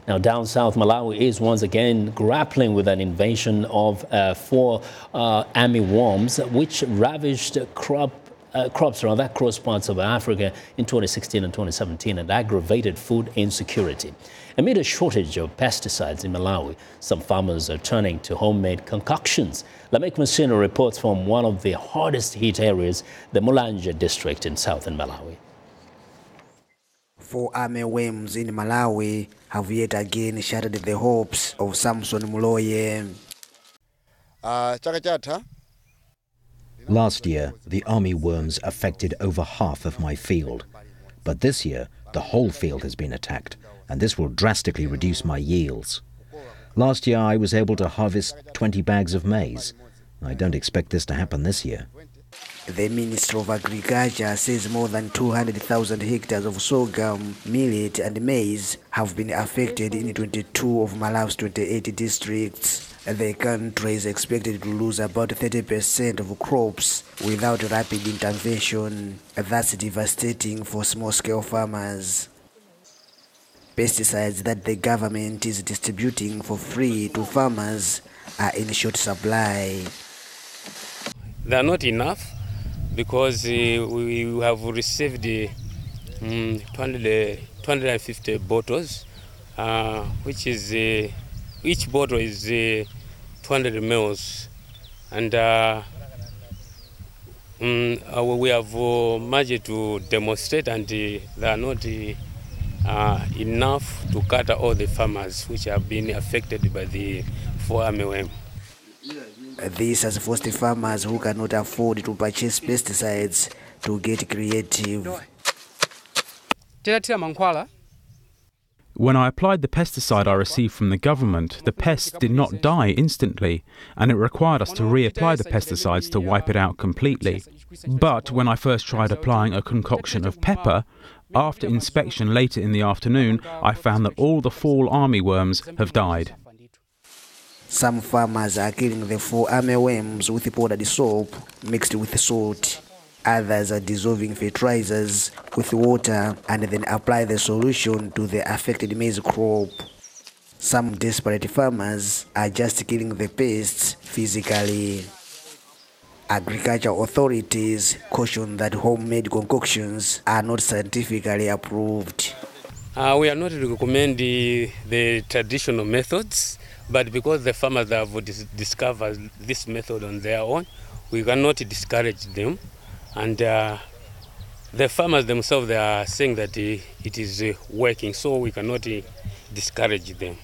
Now, down south, Malawi is once again grappling with an invasion of 4 armyworms, which ravaged crops around across parts of Africa in 2016 and 2017 and aggravated food insecurity. Amid a shortage of pesticides in Malawi, some farmers are turning to homemade concoctions. Lameck Masina reports from one of the hardest hit areas, the Mulanje district in southern Malawi. 4 armyworms in Malawi have yet again shattered the hopes of Samson Muloye. Last year, the armyworms affected over half of my field. But this year, the whole field has been attacked, and this will drastically reduce my yields. Last year, I was able to harvest 20 bags of maize. I don't expect this to happen this year. The Ministry of Agriculture says more than 200,000 hectares of sorghum, millet and maize have been affected in 22 of Malawi's 28 districts. The country is expected to lose about 30% of crops without rapid intervention. That's devastating for small-scale farmers. Pesticides that the government is distributing for free to farmers are in short supply. They are not enough because we have received 250 bottles, which is each bottle is 200 mils, and we have managed to demonstrate, and they are not enough to cater all the farmers which have been affected by the 4 armyworms. This has forced farmers who cannot afford to purchase pesticides to get creative. When I applied the pesticide I received from the government, the pests did not die instantly, and it required us to reapply the pesticides to wipe it out completely. But when I first tried applying a concoction of pepper, after inspection later in the afternoon, I found that all the 4 armyworms have died. Some farmers are killing the 4 armyworms with powdered soap mixed with salt. Others are dissolving fertilizers with water and then apply the solution to the affected maize crop. Some desperate farmers are just killing the pests physically. Agriculture authorities caution that homemade concoctions are not scientifically approved. We are not recommending the traditional methods, but because the farmers have discovered this method on their own, we cannot discourage them. And the farmers themselves, they are saying that it is working, so we cannot discourage them.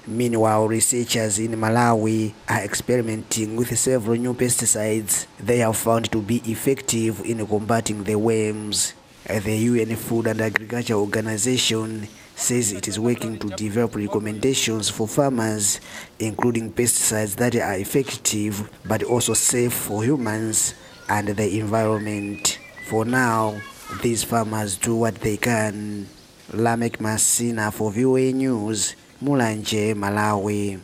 Meanwhile, researchers in Malawi are experimenting with several new pesticides they have found to be effective in combating the worms. The UN Food and Agriculture Organization says it is working to develop recommendations for farmers, including pesticides that are effective but also safe for humans and the environment. For now, these farmers do what they can. Lameck Masina for VOA News, Mulanje, Malawi.